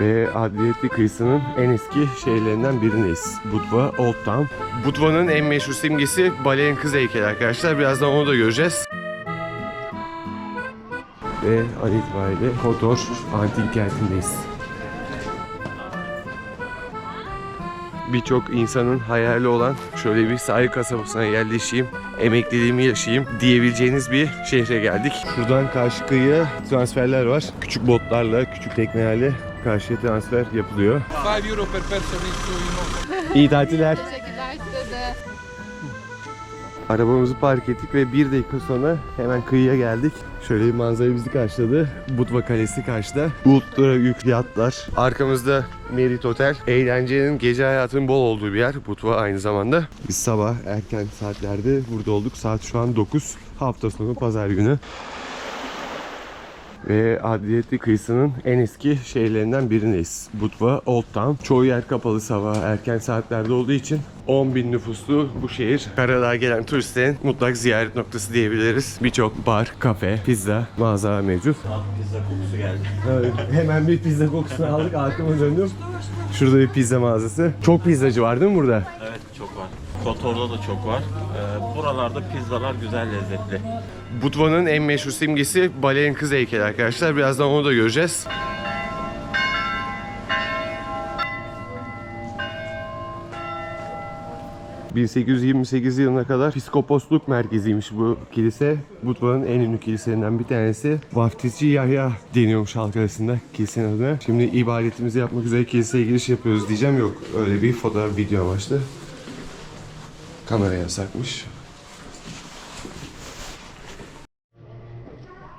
Ve Adriyatik kıyısının en eski şehirlerinden birindeyiz. Budva, Old Town. Budva'nın en meşhur simgesi balerin kız heykeli arkadaşlar. Birazdan onu da göreceğiz. Ve an itibariyle Kotor antik kentindeyiz. Birçok insanın hayali olan şöyle bir sahil kasabasına yerleşeyim, emekliliğimi yaşayayım diyebileceğiniz bir şehre geldik. Şuradan karşı kıyıya transferler var. Küçük botlarla, küçük teknelerle karşıya transfer yapılıyor. 5 euro per person in İyi tatiller. Teşekkürler size de. Arabamızı park ettik ve 1 dakika sonra hemen kıyıya geldik. Şöyle bir manzara bizi karşıladı. Budva Kalesi karşıda. Ultra yük yatlar. Arkamızda Merit Otel. Eğlencenin, gece hayatının bol olduğu bir yer. Budva aynı zamanda. Biz sabah erken saatlerde burada olduk. Saat şu an 9. Hafta sonu pazar günü. Ve Adriyatik kıyısının en eski şehirlerinden birindeyiz. Budva, Old Town. Çoğu yer kapalı sabah erken saatlerde olduğu için 10.000 nüfuslu bu şehir Karadağ'a gelen turistlerin mutlak ziyaret noktası diyebiliriz. Birçok bar, kafe, pizza, mağaza mevcut. Pizza kokusu geldi. Evet, hemen bir pizza kokusunu aldık, arkama döndüm. Şurada bir pizza mağazası. Çok pizzacı var değil mi burada? Evet, çok var. Kotor'da da çok var. Buralarda pizzalar güzel, lezzetli. Budva'nın en meşhur simgesi balerin kız heykeli arkadaşlar. Birazdan onu da göreceğiz. ...1828 yılına kadar piskoposluk merkeziymiş bu kilise. Budva'nın en ünlü kiliselerinden bir tanesi. Vaftizci Yahya deniyormuş halk arasında kilisenin adına. Şimdi ibadetimizi yapmak üzere kiliseye giriş yapıyoruz diyeceğim. Yok, öyle bir fotoğraf video amaçlı. Kamera yasakmış.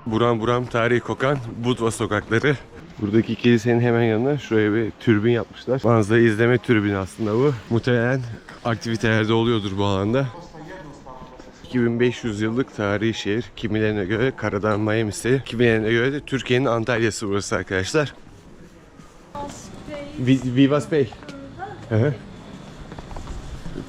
Buram buram tarihi kokan Budva sokakları. Buradaki kilisenin hemen yanına şuraya bir türbin yapmışlar. Manzara izleme türbini aslında bu. Muhtemelen aktivitelerde oluyordur bu alanda. 2500 yıllık tarihi şehir. Kimilerine göre Karadağ Miami'si, kimilerine göre de Türkiye'nin Antalya'sı burası arkadaşlar. Vivas Bey.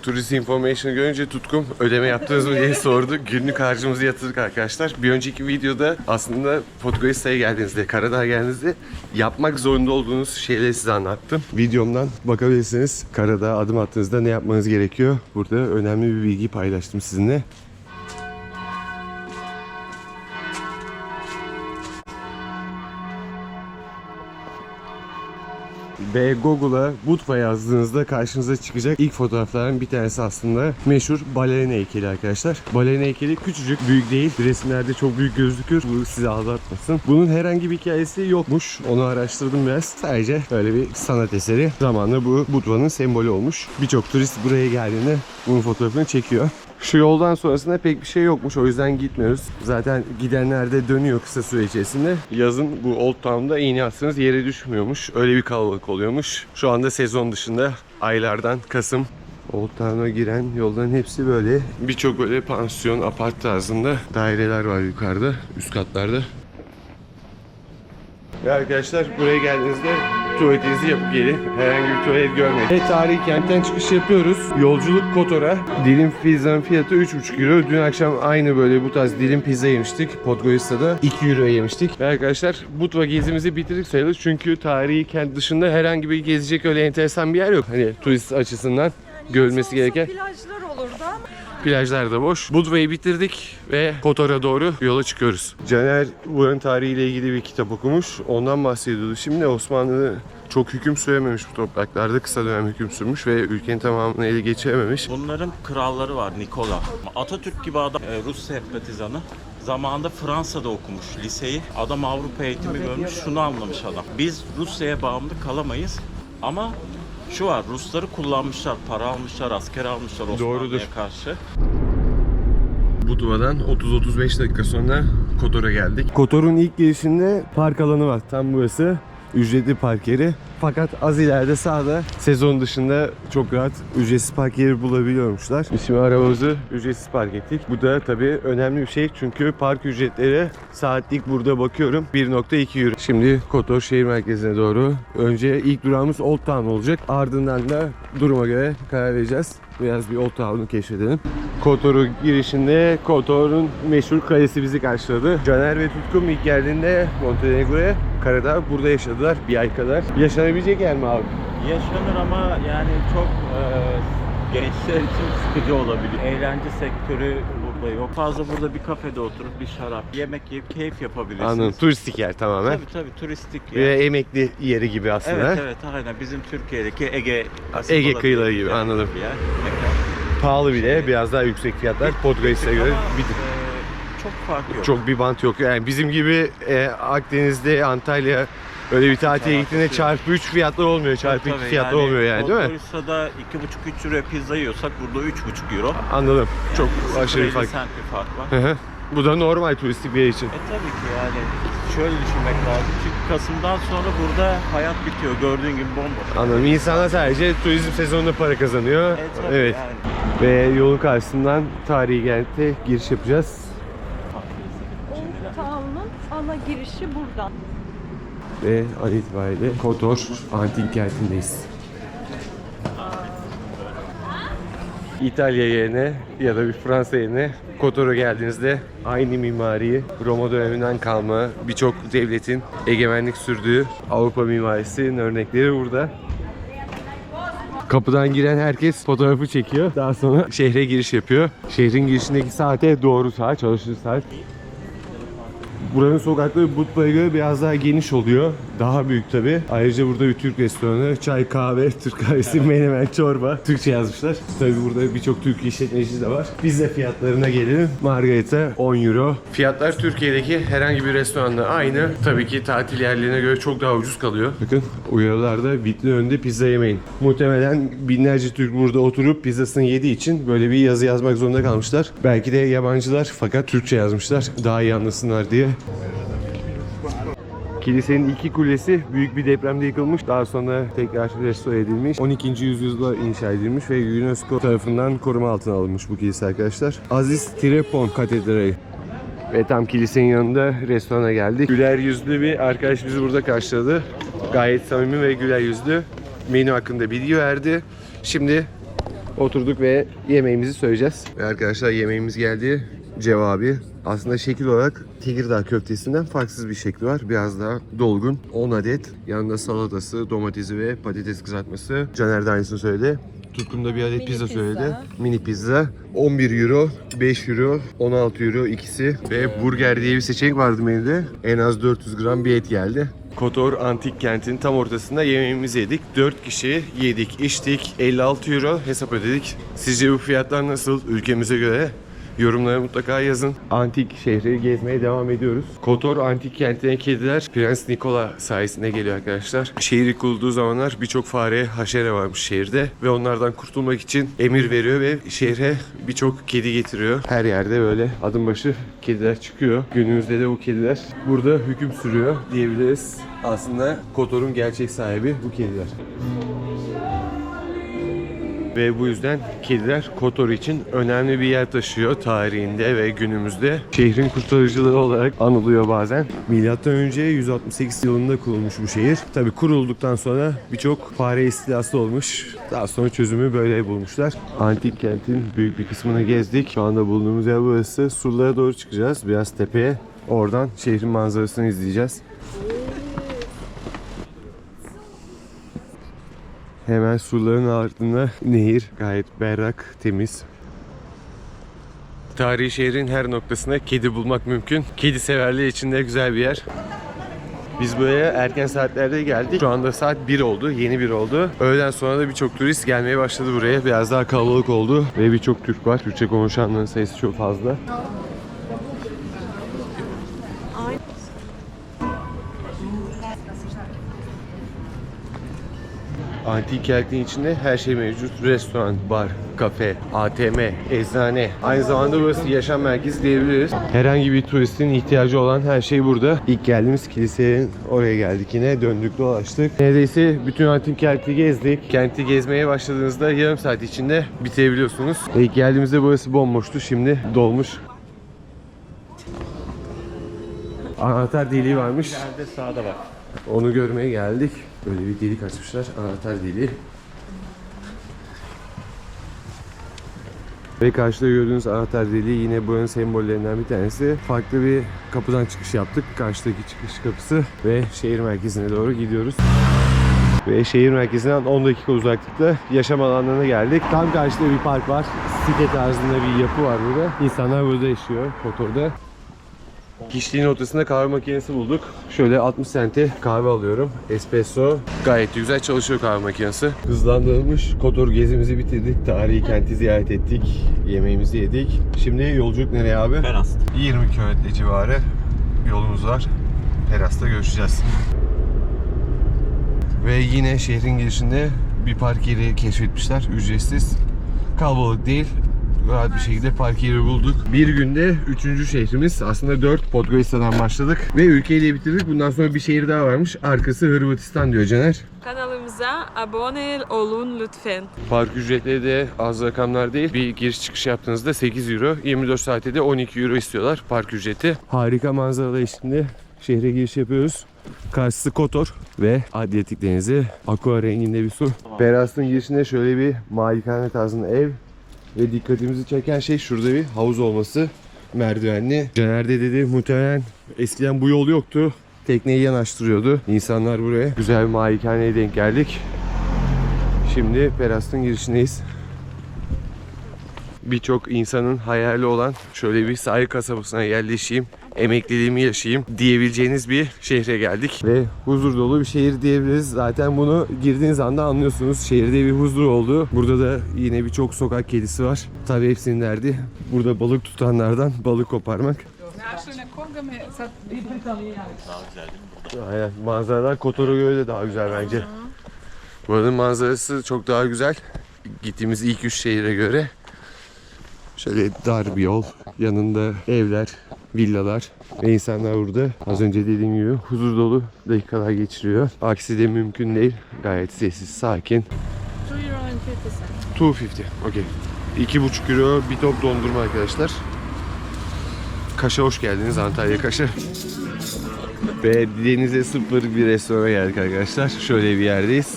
Turist Information'ı görünce Tutkum ödeme yaptınız mı diye sordu. Günlük harcımızı yatırdık arkadaşlar. Bir önceki videoda aslında Podgorica'ya geldiğinizde, Karadağ'a geldiğinizde yapmak zorunda olduğunuz şeyleri size anlattım. Videomdan bakabilirsiniz. Karadağ'a adım attığınızda ne yapmanız gerekiyor. Burada önemli bir bilgi paylaştım sizinle. Ve Google'a Budva yazdığınızda karşınıza çıkacak ilk fotoğraflardan bir tanesi aslında meşhur balerin heykeli arkadaşlar. Balerin heykeli küçücük, büyük değil. Resimlerde çok büyük gözükür. Bu sizi aldatmasın. Bunun herhangi bir hikayesi yokmuş. Onu araştırdım biraz. Sadece böyle bir sanat eseri. Zamanla bu Budva'nın sembolü olmuş. Birçok turist buraya geldiğinde bunun fotoğrafını çekiyor. Şu yoldan sonrasında pek bir şey yokmuş, o yüzden gitmiyoruz. Zaten gidenler de dönüyor kısa süre içerisinde. Yazın bu Old Town'da iğne atsanız yere düşmüyormuş. Öyle bir kalabalık oluyormuş. Şu anda sezon dışında aylardan Kasım. Old Town'a giren yolların hepsi böyle. Birçok böyle pansiyon, apart tarzında daireler var yukarıda, üst katlarda. Ve arkadaşlar buraya geldiğinizde tuvaletinizi yapıp gelin. Herhangi bir tuvalet görmeyin. Ve tarihi kentten çıkış yapıyoruz. Yolculuk Kotor'a. Dilim pizzanın fiyatı 3,5 euro. Dün akşam aynı böyle bu tarz dilim pizza yemiştik. Podgorica'da 2 euro yemiştik. Ve arkadaşlar Budva gezimizi bitirdik sayılır. Çünkü tarihi kent dışında herhangi bir gezecek öyle enteresan bir yer yok. Hani turist açısından görülmesi gereken. Plajlar olurdu ama. Plajlar da boş. Budva'yı bitirdik ve Kotor'a doğru yola çıkıyoruz. Caner buranın tarihiyle ilgili bir kitap okumuş. Ondan bahsediyordu. Şimdi Osmanlı çok hüküm sürememiş bu topraklarda. Kısa dönem hüküm sürmüş ve ülkenin tamamını ele geçirememiş. Bunların kralları var, Nikola. Atatürk gibi adam, Rus sempatizanı. Zamanında Fransa'da okumuş liseyi. Adam Avrupa eğitimi görmüş, şunu anlamış adam. Biz Rusya'ya bağımlı kalamayız ama şu var, Rusları kullanmışlar, para almışlar, asker almışlar Osmanlı'ya karşı. Budva'dan 30-35 dakika sonra Kotor'a geldik. Kotor'un ilk girişinde park alanı var. Tam burası. Ücretli park yeri. Fakat az ileride sağda sezon dışında çok rahat ücretsiz park yeri bulabiliyormuşlar. Biz şimdi arabamızı ücretsiz park ettik. Bu da tabii önemli bir şey çünkü park ücretleri saatlik burada bakıyorum 1,2 euro. Şimdi Kotor şehir merkezine doğru. Önce ilk durağımız Old Town olacak. Ardından da duruma göre karar vereceğiz. Biraz bir Old Town'u keşfedelim. Kotor'un girişinde Kotor'un meşhur kalesi bizi karşıladı. Caner ve Tutkum ilk geldiğinde Montenegro'ya Karadağ burada yaşadılar bir ay kadar. Yaşanabilecek yer mi abi? Yaşanır ama yani çok gençler için sıkıcı olabilir. Eğlence sektörü burada yok. Fazla burada bir kafede oturup bir şarap, yemek yiyip keyif yapabilirsiniz. Anladım. Turistik yer tamamen. Tabii turistik Ve yer. emekli yeri gibi aslında. Evet aynen bizim Türkiye'deki Ege Ege kıyıları gibi, anladım. Bir yer. Pahalı bile, biraz daha yüksek fiyatlar Podgoric'e göre. Ama, çok fark yok. Çok bir bant yok. Yani bizim gibi Akdeniz'de, Antalya öyle bir tatile gittiğinde çarpı 3 fiyatlar olmuyor. Çarpı 2 fiyatlar olmuyor yani, değil mi? Podgorica'da 2,5-3 euroya pizza yiyorsak burada 3,5 euro. Anladım. Yani Çok 0,50 aşırı fark. sent bir fark var. Hı hı. Bu da normal turistik bir yer için. Tabii ki yani şöyle düşünmek lazım. Çünkü Kasım'dan sonra burada hayat bitiyor. Gördüğün gibi bomboş. Anladım. İnsanlar sadece turizm sezonunda para kazanıyor. Tabii Evet. yani. Ve yolun karşısından tarihi kente giriş yapacağız. Old Town'un ana girişi buradan. Ve an itibariyle Kotor antik kentindeyiz. İtalya yerine ya da bir Fransa yerine Kotor'a geldiğinizde aynı mimariyi Roma döneminden kalma birçok devletin egemenlik sürdüğü Avrupa mimarisinin örnekleri burada. Kapıdan giren herkes fotoğrafı çekiyor. Daha sonra şehre giriş yapıyor. Şehrin girişindeki saate doğru saat, çalışır saat. Buranın sokakları Budva'ya göre biraz daha geniş oluyor. Daha büyük tabi. Ayrıca burada bir Türk restoranı, çay, kahve, Türk kahvesi, menemen, çorba. Türkçe yazmışlar. Tabi burada birçok Türk işletmecisi de var. Pizza fiyatlarına gelelim. Margarita 10 euro. Fiyatlar Türkiye'deki herhangi bir restoranda aynı. Tabii ki tatil yerlerine göre çok daha ucuz kalıyor. Bakın uyarılarda vitrin önünde pizza yemeyin. Muhtemelen binlerce Türk burada oturup pizzasını yediği için böyle bir yazı yazmak zorunda kalmışlar. Belki de yabancılar fakat Türkçe yazmışlar. Daha iyi anlasınlar diye. Kilisenin iki kulesi büyük bir depremde yıkılmış. Daha sonra tekrar restore edilmiş. 12. yüzyılda inşa edilmiş ve UNESCO tarafından koruma altına alınmış bu kilise arkadaşlar. Aziz Trepon Katedrali. Ve tam kilisenin yanında restorana geldik. Güler yüzlü bir arkadaş bizi burada karşıladı. Gayet samimi ve güler yüzlü. Menü hakkında bilgi verdi. Şimdi oturduk ve yemeğimizi söyleyeceğiz. Ve arkadaşlar yemeğimiz geldi. Cevabi. Aslında şekil olarak Tekirdağ köftesinden farksız bir şekli var. Biraz daha dolgun. 10 adet. Yanında salatası, domatesi ve patates kızartması. Caner de aynısını söyledi. Tutkun da bir adet pizza söyledi. Mini pizza. 11 euro, 5 euro, 16 euro ikisi. Ve burger diye bir seçenek vardı menüde. En az 400 gram bir et geldi. Kotor antik kentin tam ortasında yemeğimizi yedik. 4 kişi yedik, içtik. 56 euro hesap ödedik. Sizce bu fiyatlar nasıl ülkemize göre? Yorumlara mutlaka yazın. Antik şehri gezmeye devam ediyoruz. Kotor antik kentine kediler Prens Nikola sayesinde geliyor arkadaşlar. Şehir kurulduğu zamanlar birçok fare, haşere varmış şehirde ve onlardan kurtulmak için emir veriyor ve şehre birçok kedi getiriyor. Her yerde böyle adım başı kediler çıkıyor. Günümüzde de bu kediler burada hüküm sürüyor diyebiliriz. Aslında Kotor'un gerçek sahibi bu kediler. Ve bu yüzden kediler Kotor için önemli bir yer taşıyor tarihinde ve günümüzde. Şehrin kurtarıcıları olarak anılıyor bazen. Milattan önce 168 yılında kurulmuş bu şehir. Tabi kurulduktan sonra birçok fare istilası olmuş. Daha sonra çözümü böyle bulmuşlar. Antik kentin büyük bir kısmını gezdik. Şu anda bulunduğumuz yer burası. Surlara doğru çıkacağız. Biraz tepeye. Oradan şehrin manzarasını izleyeceğiz. Hemen surların ardında nehir. Gayet berrak, temiz. Tarihi şehrin her noktasında kedi bulmak mümkün. Kedi severler için de güzel bir yer. Biz buraya erken saatlerde geldik. Şu anda saat 1 oldu, yeni 1 oldu. Öğleden sonra da birçok turist gelmeye başladı buraya. Biraz daha kalabalık oldu ve birçok Türk var. Türkçe konuşanların sayısı çok fazla. Antik kentin içinde her şey mevcut. Restoran, bar, kafe, ATM, eczane. Aynı zamanda burası yaşam merkezi diyebiliriz. Herhangi bir turistin ihtiyacı olan her şey burada. İlk geldiğimiz kiliseye oraya geldik yine. Döndük dolaştık. Neredeyse bütün antik kenti gezdik. Kenti gezmeye başladığınızda yarım saat içinde bitirebiliyorsunuz. İlk geldiğimizde burası bomboştu. Şimdi dolmuş. Anahtar deliği varmış. Nerede sağda bak. Onu görmeye geldik. Böyle bir delik açmışlar. Anahtar deliği. Ve karşıda gördüğünüz anahtar deliği yine buranın sembollerinden bir tanesi. Farklı bir kapıdan çıkış yaptık. Karşıdaki çıkış kapısı ve şehir merkezine doğru gidiyoruz. Ve şehir merkezinden 10 dakika uzaklıkta yaşam alanlarına geldik. Tam karşıda bir park var. Site tarzında bir yapı var burada. İnsanlar burada yaşıyor, Kotor'da. Kişiliğin ortasında kahve makinesi bulduk. Şöyle 60 sente kahve alıyorum. Espresso. Gayet güzel çalışıyor kahve makinesi. Hızlandırılmış Kotor gezimizi bitirdik. Tarihi kenti ziyaret ettik. Yemeğimizi yedik. Şimdi yolculuk nereye abi? Perast. 20 kilometre civarı yolumuz var. Perast'ta görüşeceğiz. Ve yine şehrin girişinde bir park yeri keşfetmişler. Ücretsiz. Kalabalık değil. Rahat bir şekilde park yeri bulduk. Bir günde 3. şehrimiz. Aslında 4 Podgorica'dan başladık. Ve ülkeyi de bitirdik. Bundan sonra bir şehir daha varmış. Arkası Hırvatistan diyor Caner. Kanalımıza abone olun lütfen. Park ücretleri de az rakamlar değil. Bir giriş çıkış yaptığınızda 8 euro. 24 saatte de 12 euro istiyorlar park ücreti. Harika manzaralı eşliğinde şehre giriş yapıyoruz. Karşısı Kotor ve Adriyatik Denizi. Aqua renginde bir su. Perast'ın girişinde şöyle bir malikane tarzında ev. Ve dikkatimizi çeken şey şurada bir havuz olması. Merdivenli. Caner de dedi muhtemelen eskiden bu yol yoktu. Tekneyi yanaştırıyordu. İnsanlar buraya güzel bir malikaneye denk geldik. Şimdi Perast'ın girişindeyiz. Birçok insanın hayali olan şöyle bir sahil kasabasına yerleşeyim, emekliliğimi yaşayayım diyebileceğiniz bir şehre geldik. Ve huzur dolu bir şehir diyebiliriz. Zaten bunu girdiğiniz anda anlıyorsunuz. Şehirde bir huzur oldu. Burada da yine birçok sokak kedisi var. Tabii hepsinin derdi burada balık tutanlardan balık koparmak. Aynen. Manzaralar Kotor'a göre de daha güzel bence. Buranın manzarası çok daha güzel. Gittiğimiz ilk 3 şehire göre. Şöyle dar bir yol. Yanında evler, villalar ve insanlar burada. Az önce dediğim gibi huzur dolu dakikalar geçiriyor. Aksi de mümkün değil. Gayet sessiz, sakin. 250. Okey. 2,5 euro bir top dondurma arkadaşlar. Kaş'a hoş geldiniz, Antalya Kaş'a. Ve denize sıfır bir restorana geldik arkadaşlar. Şöyle bir yerdeyiz.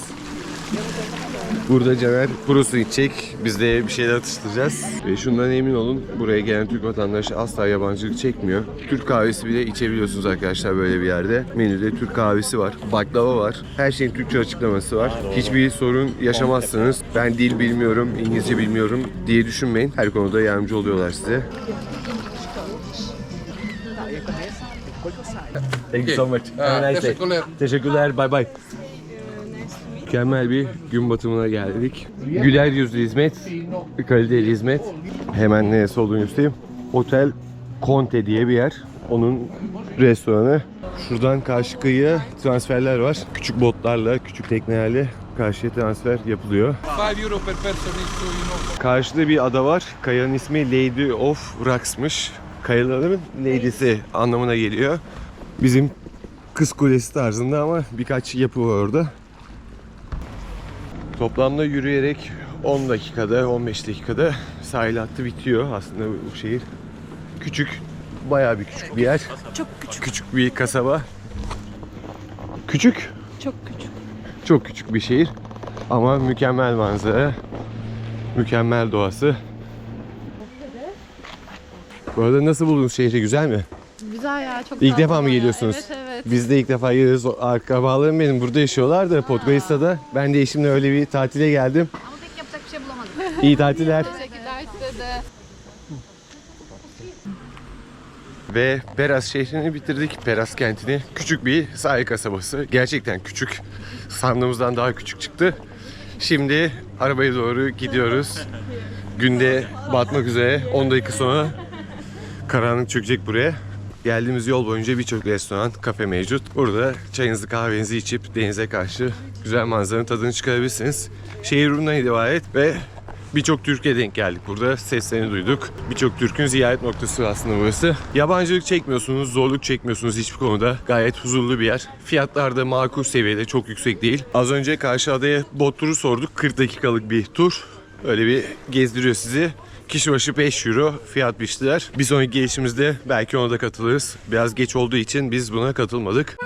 Burada Caner kurusunu içecek. Biz de bir şeyler atıştıracağız. Ve şundan emin olun, buraya gelen Türk vatandaşı asla yabancılık çekmiyor. Türk kahvesi bile içebiliyorsunuz arkadaşlar böyle bir yerde. Menüde Türk kahvesi var, baklava var. Her şeyin Türkçe açıklaması var. Hiçbir sorun yaşamazsınız. Ben dil bilmiyorum, İngilizce bilmiyorum diye düşünmeyin. Her konuda yardımcı oluyorlar size. Thank you so much. Have a nice day. Teşekkürler. Bye bye. Mükemmel bir gün batımına geldik. Güler yüzlü hizmet, kaliteli hizmet. Hemen neresi olduğunu göstereyim. Otel Conte diye bir yer. Onun restoranı. Şuradan karşı kıyıya transferler var. Küçük botlarla, küçük teknelerle karşıya transfer yapılıyor. 5 euro per person is Karşıda bir ada var. Kayanın ismi Lady of Rocks'mış. Kayaların lady'si anlamına geliyor. Bizim Kız Kulesi tarzında ama birkaç yapı var orada. Toplamda yürüyerek 10 dakikada, 15 dakikada sahil hattı bitiyor. Aslında bu şehir küçük, bayağı bir küçük bir yer. Çok küçük. Küçük bir kasaba. Küçük, Çok küçük. çok küçük bir şehir. Ama mükemmel manzara, mükemmel doğası. Bu arada nasıl buldunuz şehri, güzel mi? Güzel ya, çok İlk tatlı defa mı bayağı. geliyorsunuz? Evet evet. Biz de ilk defa geliyoruz. Akrabalarım benim burada yaşıyorlar da Podgorica'da. Ben de eşimle öyle bir tatile geldim. Ama pek yapacak bir şey bulamadık. İyi tatiller. Teşekkürler size de. Ve Peras şehrini bitirdik. Peras kentini. Küçük bir sahil kasabası. Gerçekten küçük. Sandığımızdan daha küçük çıktı. Şimdi arabaya doğru gidiyoruz. Günde batmak üzere. 10 dakika sonra karanlık çökecek buraya. Geldiğimiz yol boyunca birçok restoran, kafe mevcut. Burada çayınızı kahvenizi içip denize karşı güzel manzaranın tadını çıkarabilirsiniz. Şehir bundan ibaret ve birçok Türkiye denk geldik burada. Seslerini duyduk. Birçok Türk'ün ziyaret noktası aslında burası. Yabancılık çekmiyorsunuz, zorluk çekmiyorsunuz hiçbir konuda. Gayet huzurlu bir yer. Fiyatlar da makul seviyede, çok yüksek değil. Az önce karşı adaya bot turu sorduk. 40 dakikalık bir tur. Öyle bir gezdiriyor sizi. Kişi başı 5 euro fiyat biçtiler. Bir sonraki gelişimizde belki ona da katılırız. Biraz geç olduğu için biz buna katılmadık.